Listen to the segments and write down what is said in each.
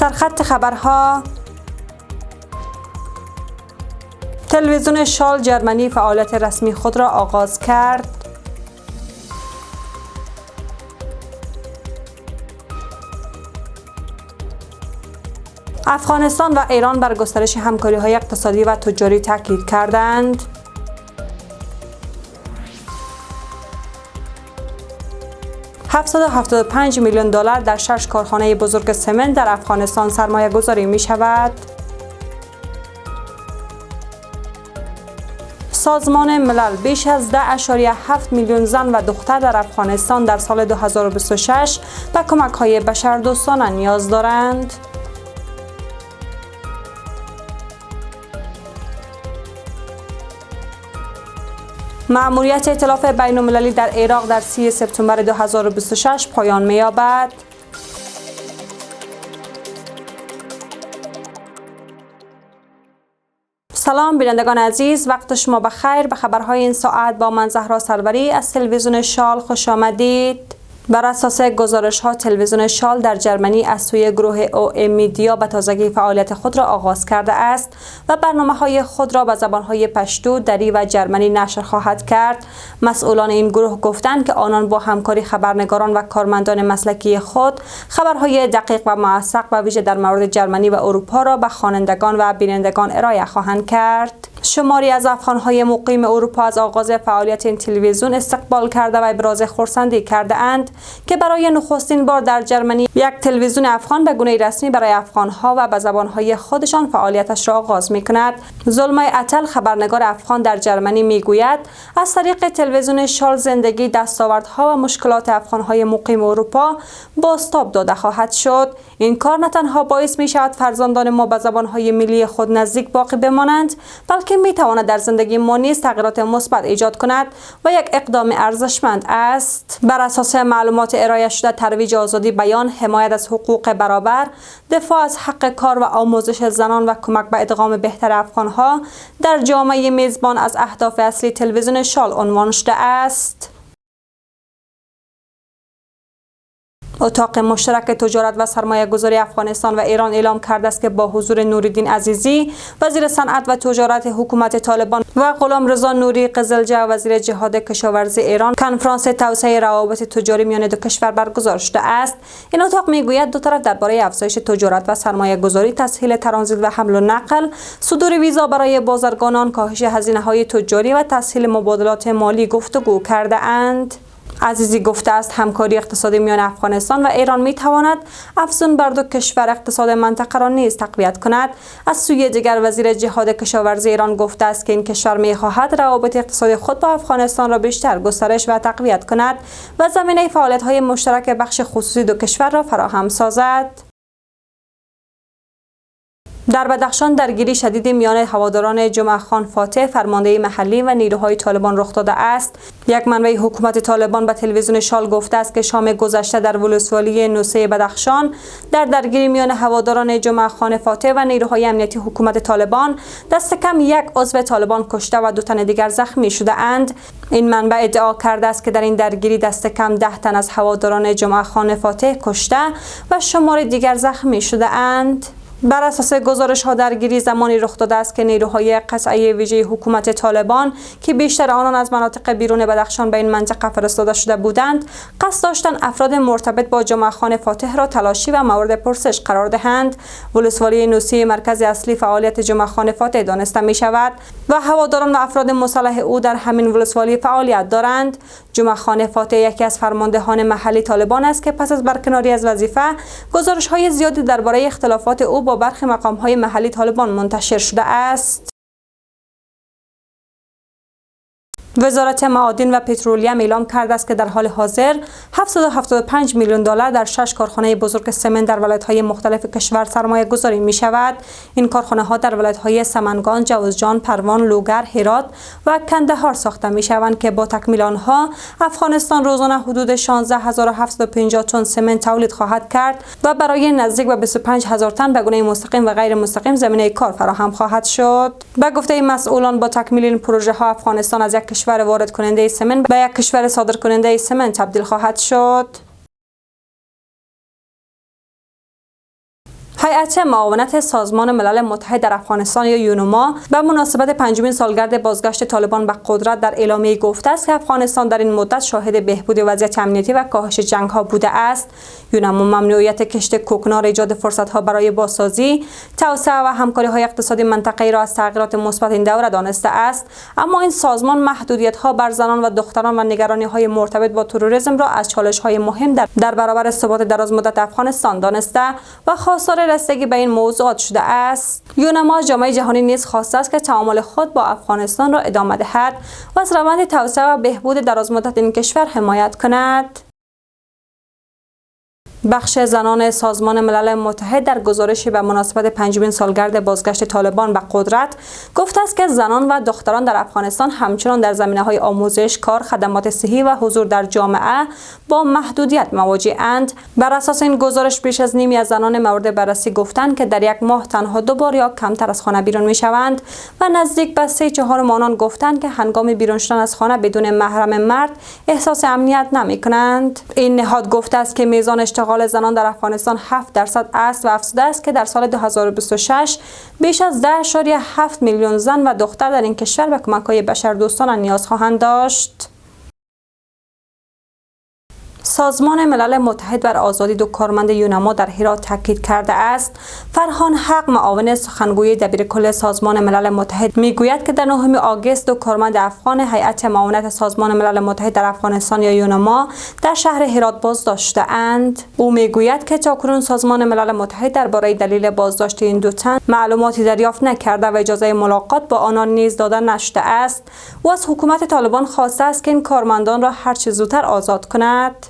سرخط خبرها: تلویزیون شال جرمنی فعالیت رسمی خود را آغاز کرد. افغانستان و ایران بر گسترش همکاری‌های اقتصادی و تجاری تاکید کردند. $775 میلیون در 6 کارخانه بزرگ سمنت در افغانستان سرمایه گذاری می شود. سازمان ملل بیش از 10.7 میلیون زن و دختر در افغانستان در سال 2026 به کمک‌های بشردوستانه نیاز دارند. مأموریت ائتلاف بین‌المللی در عراق در 30 سپتامبر 2026 پایان می‌یابد. سلام بینندگان عزیز، وقت شما بخیر. به خبرهای این ساعت با من زهرا سروری از تلویزیون شال خوش آمدید. بر اساس گزارش‌ها تلویزیون شال در جرمنی از سوی گروه او میدیا به تازگی فعالیت خود را آغاز کرده است و برنامه‌های خود را به زبان‌های پشتو، دری و جرمنی نشر خواهد کرد. مسئولان این گروه گفتند که آنان با همکاری خبرنگاران و کارمندان مسلکی خود خبرهای دقیق و موثق و ویژه در مورد جرمنی و اروپا را به خوانندگان و بینندگان ارائه خواهند کرد. شماری از افغان‌های مقیم اروپا از آغاز فعالیت این تلویزیون استقبال کرده و ابراز خرسندی کرده اند که برای نخستین بار در جرمنی یک تلویزیون افغان به گونه رسمی برای افغان‌ها و به زبان‌های خودشان فعالیتش را آغاز می‌کند. زلمای اتل، خبرنگار افغان در جرمنی، می‌گوید از طریق تلویزیون شال زندگی، دستاوردها و مشکلات افغان‌های مقیم اروپا بازتاب داده خواهد شد. این کار نه تنها باعث می‌شود فرزندان ما به زبان‌های ملی خود نزدیک باقی بمانند، بلکه می‌تواند در زندگی ما نیز تغییرات مثبت ایجاد کند و یک اقدام ارزشمند است. بر اساس معلومات ارائه شده، ترویج آزادی بیان، حمایت از حقوق برابر، دفاع از حق کار و آموزش زنان و کمک به ادغام بهتر افغان‌ها در جامعه میزبان از اهداف اصلی تلویزیون شال عنوان شده است. اتاق مشترک تجارت و سرمایه گذاری افغانستان و ایران اعلام کرده است که با حضور نوری‌الدین عزیزی وزیر صنعت و تجارت حکومت طالبان و غلامرضا نوری قزلجه وزیر جهاد کشاورزی ایران کنفرانس توسعه روابط تجاری میان دو کشور برگزار شده است. این اتاق میگوید دو طرف درباره افزایش تجارت و سرمایه گذاری، تسهیل ترانزیت و حمل و نقل، صدور ویزا برای بازرگانان، کاهش هزینه‌های تجاری و تسهیل مبادلات مالی گفتگو کرده اند. عزیزی گفته است همکاری اقتصادی میان افغانستان و ایران می تواند افزون بر دو کشور اقتصاد منطقه را نیز تقویت کند. از سوی دیگر وزیر جهاد کشاورزی ایران گفته است که این کشور می خواهد روابط اقتصادی خود با افغانستان را بیشتر گسترش و تقویت کند و زمینه فعالیت‌های مشترک بخش خصوصی دو کشور را فراهم سازد. در بدخشان درگیری شدید میان هواداران جمعه خان فاتح فرمانده محلی و نیروهای طالبان رخ داده است. یک منبع حکومت طالبان به تلویزیون شال گفته است که شام گذشته در ولسوالی نوسه بدخشان در درگیری میان هواداران جمعه خان فاتح و نیروهای امنیتی حکومت طالبان دست کم یک عضو طالبان کشته و 2 تن دیگر زخمی شده اند. این منبع ادعا کرده است که در این درگیری دست کم 10 تن از هواداران جمعه خان فاتح کشته و شمار دیگر زخمی شده اند. بر اساس گزارش‌ها درگیری زمانی رخ داده است که نیروهای قطعه ویژه حکومت طالبان که بیشتر آنان از مناطق بیرون بدخشان به این منطقه فرستاده شده بودند، قصد داشتند افراد مرتبط با جمعه خان فاتح را تلاشی و مورد پرسش قرار دهند. ولسوالی نوسی مرکز اصلی فعالیت جمعه خان فاتح دانسته می شود و هواداران و افراد مسلح او در همین ولسوالی فعالیت دارند. جمعه خان فاتح یکی از فرماندهان محلی طالبان است که پس از برکناری از وظیفه گزارش‌های زیادی درباره اختلافات او با برخی مقام‌های محلی طالبان منتشر شده است. وزارت معادن و پترولیم اعلام کرده است که در حال حاضر $775 میلیون در 6 کارخانه بزرگ سمنت در ولایت‌های مختلف کشور سرمایه گذاری می شود. این کارخانه‌ها در ولایت‌های سمنگان، جوزجان، پروان، لوگر، هرات و کندهار ساخته می شوند که با تکمیل آنها افغانستان روزانه حدود 16750 تن سمنت تولید خواهد کرد و برای نزدیک به 25000 تن به گونه مستقیم و غیر مستقیم زمینه کار فراهم خواهد شد. به گفته مسئولان با تکمیل این پروژه ها افغانستان از یک کشور وارد کننده سمنت به یک کشور صادر کننده سمنت تبدیل خواهد شد. هیئت معاونت سازمان ملل متحد در افغانستان یا یونما به مناسبت پنجمین سالگرد بازگشت طالبان به قدرت در اعلامیه گفته است که افغانستان در این مدت شاهد بهبود وضعیت امنیتی و کاهش جنگ‌ها بوده است. یونما ممنوعیت کشت کوکنار، ایجاد فرصت‌ها برای بازسازی، توسعه و همکاری‌های اقتصادی منطقه‌ای را از تغییرات مثبت این دوره دانسته است، اما این سازمان محدودیت‌ها بر زنان و دختران و نگرانی‌های مرتبط با تروریسم را از چالش‌های مهم در برابر ثبات درازمدت افغانستان دانسته و خواستار رسیدگی به این موضوعات شده است. یونما جامعه جهانی نیز خواسته است که تعامل خود با افغانستان را ادامه دهد و از روند توسعه و بهبود درازمدت این کشور حمایت کند. بخش زنان سازمان ملل متحد در گزارشی به مناسبت پنجمین سالگرد بازگشت طالبان به قدرت گفته است که زنان و دختران در افغانستان همچنان در زمینه‌های آموزش، کار، خدمات صحی و حضور در جامعه با محدودیت مواجه‌اند. بر اساس این گزارش بیش از نیمی از زنان مورد بررسی گفتند که در یک ماه تنها 2 بار یا کمتر از خانه بیرون می‌شوند و نزدیک به 3/4 آنان گفتند که هنگام بیرون شدن از خانه بدون محرم مرد احساس امنیت نمی‌کنند. این نهاد گفته است که میزان اشتغال زنان در افغانستان 7% است و افزوده است که در سال 2026 بیش از 10.7 میلیون زن و دختر در این کشور به کمک‌های بشردوستانه نیاز خواهند داشت. سازمان ملل متحد بر آزادی 2 کارمند یونما در هرات تاکید کرده است. فرهان حق، معاون سخنگوی دبیرکل سازمان ملل متحد، میگوید که در 9 آگوست 2 کارمند افغان هیئت معاونت سازمان ملل متحد در افغانستان یا یونما در شهر هرات بازداشت شده‌اند. او میگوید که تاکنون سازمان ملل متحد درباره دلیل بازداشت این 2 تن معلوماتی دریافت نکرده و اجازه ملاقات با آنان نیز داده نشده است. او از حکومت طالبان خواسته است که این کارمندان را هر چه زودتر آزاد کند.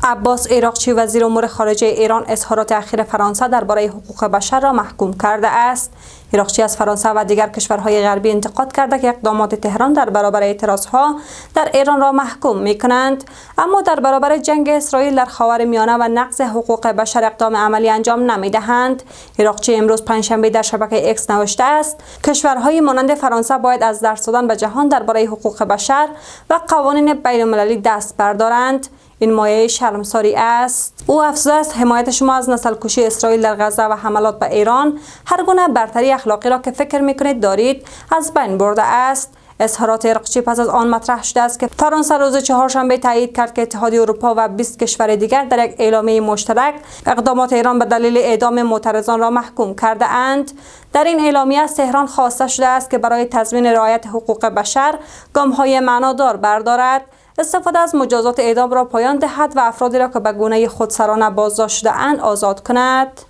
عباس عراقچی وزیر امور خارجه ایران اظهارات اخیر فرانسه درباره حقوق بشر را محکوم کرده است. عراقچی از فرانسه و دیگر کشورهای غربی انتقاد کرده که اقدامات تهران در برابر اعتراضها در ایران را محکوم می‌کنند، اما در برابر جنگ اسرائیل در خاورمیانه و نقض حقوق بشر اقدام عملی انجام نمی‌دهند. عراقچی امروز پنجشنبه در شبکه اکس نوشته است: کشورهای مانند فرانسه باید از درس دادن به جهان درباره حقوق بشر و قوانین بین‌المللی دست بردارند. این مایه شرمساری است. او افزوده است: حمایت شما از نسل‌کشی اسرائیل در غزه و حملات به ایران هر گونه برتری اخلاقی را که فکر می‌کنید دارید از بین برده است. اظهارات عراقچی پس از آن مطرح شده است که فرانسه روز چهارشنبه تایید کرد که اتحادیه اروپا و 20 کشور دیگر در یک اعلامیه مشترک اقدامات ایران به دلیل اعدام معترضان را محکوم کرده اند. در این اعلامیه از تهران خواسته شده است که برای تضمین رعایت حقوق بشر گام‌های معنادار بردارد، استفاده از مجازات اعدام را پایان دهد و افرادی را که به گونه خودسرانه بازداشت شده‌اند آزاد کند.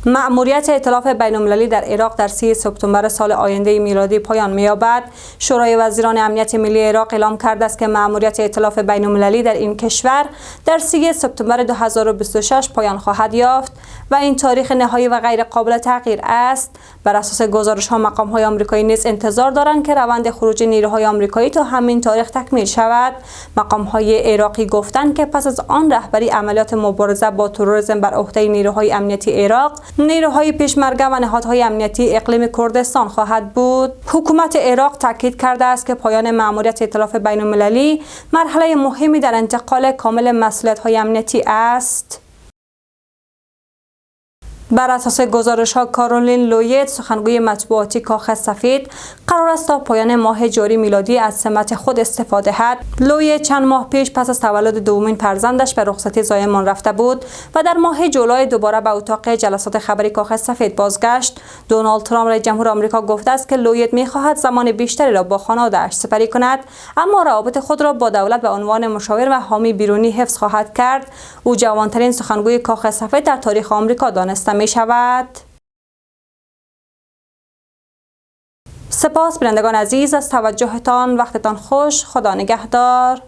مأموریت ائتلاف بین‌المللی در عراق در 30 سپتامبر سال آینده میلادی پایان می‌یابد. شورای وزیران امنیت ملی عراق اعلام کرده است که مأموریت ائتلاف بین‌المللی در این کشور در 30 سپتامبر 2026 پایان خواهد یافت و این تاریخ نهایی و غیر قابل تغییر است. بر اساس گزارش‌ها مقام‌های آمریکایی نیز انتظار دارند که روند خروج نیروهای آمریکایی تا همین تاریخ تکمیل شود. مقام‌های عراقی گفتند که پس از آن رهبری عملیات مبارزه با تروریسم بر عهده نیروهای امنیتی عراق، نیروهای پیشمرگه و نهادهای امنیتی اقلیم کردستان خواهد بود. حکومت عراق تاکید کرده است که پایان مأموریت ائتلاف بین‌المللی مرحله مهمی در انتقال کامل مسئولیت‌های امنیتی است. بر اساس گزارش‌ها کارولین لویت، سخنگوی مطبوعاتی کاخ سفید، قرار است تا پایان ماه جاری میلادی از سمت خود استعفا دهد. لویت چند ماه پیش پس از تولد دومین فرزندش به رخصتی زایمان رفته بود و در ماه جولای دوباره به اتاق جلسات خبری کاخ سفید بازگشت. دونالد ترامپ رئیس جمهور آمریکا گفته است که لویت می‌خواهد زمان بیشتری را با خانواده‌اش سپری کند، اما روابط خود را با دولت به عنوان مشاور و حامی بیرونی حفظ خواهد کرد. او جوانترین سخنگوی کاخ سفید در تاریخ آمریکا دانسته می شود. سپاس بینندگان عزیز از توجهتان. وقتتان خوش. خدا نگهدار.